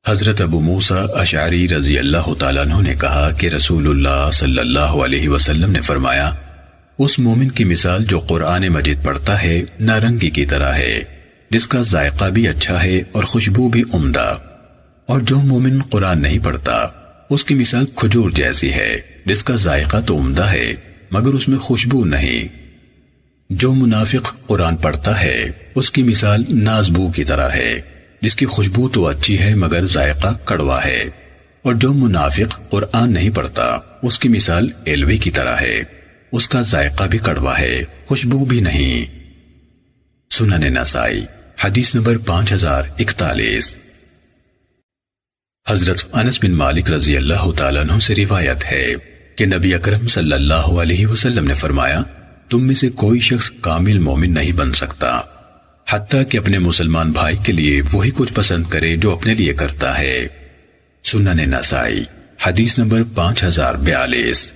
حضرت ابو موسیٰ اشعری رضی اللہ تعالیٰ عنہ نے کہا کہ رسول اللہ صلی اللہ علیہ وسلم نے فرمایا، اس مومن کی مثال جو قرآن مجید پڑھتا ہے نارنگی کی طرح ہے، جس کا ذائقہ بھی اچھا ہے اور خوشبو بھی عمدہ، اور جو مومن قرآن نہیں پڑھتا اس کی مثال کھجور جیسی ہے، جس کا ذائقہ تو عمدہ ہے مگر اس میں خوشبو نہیں۔ جو منافق قرآن پڑھتا ہے اس کی مثال نازبو کی طرح ہے، جس کی خوشبو تو اچھی ہے مگر ذائقہ کڑوا ہے، اور جو منافق قرآن نہیں پڑھتا اس کی مثال ایلوے کی طرح ہے، اس کا ذائقہ بھی کڑوا ہے، خوشبو بھی نہیں۔ سنن نسائی حدیث نمبر 5041۔ حضرت انس بن مالک رضی اللہ تعالیٰ عنہ سے روایت ہے کہ نبی اکرم صلی اللہ علیہ وسلم نے فرمایا، تم میں سے کوئی شخص کامل مومن نہیں بن سکتا حتیٰ کہ اپنے مسلمان بھائی کے لیے وہی کچھ پسند کرے جو اپنے لیے کرتا ہے۔ سنن نسائی حدیث نمبر 5042۔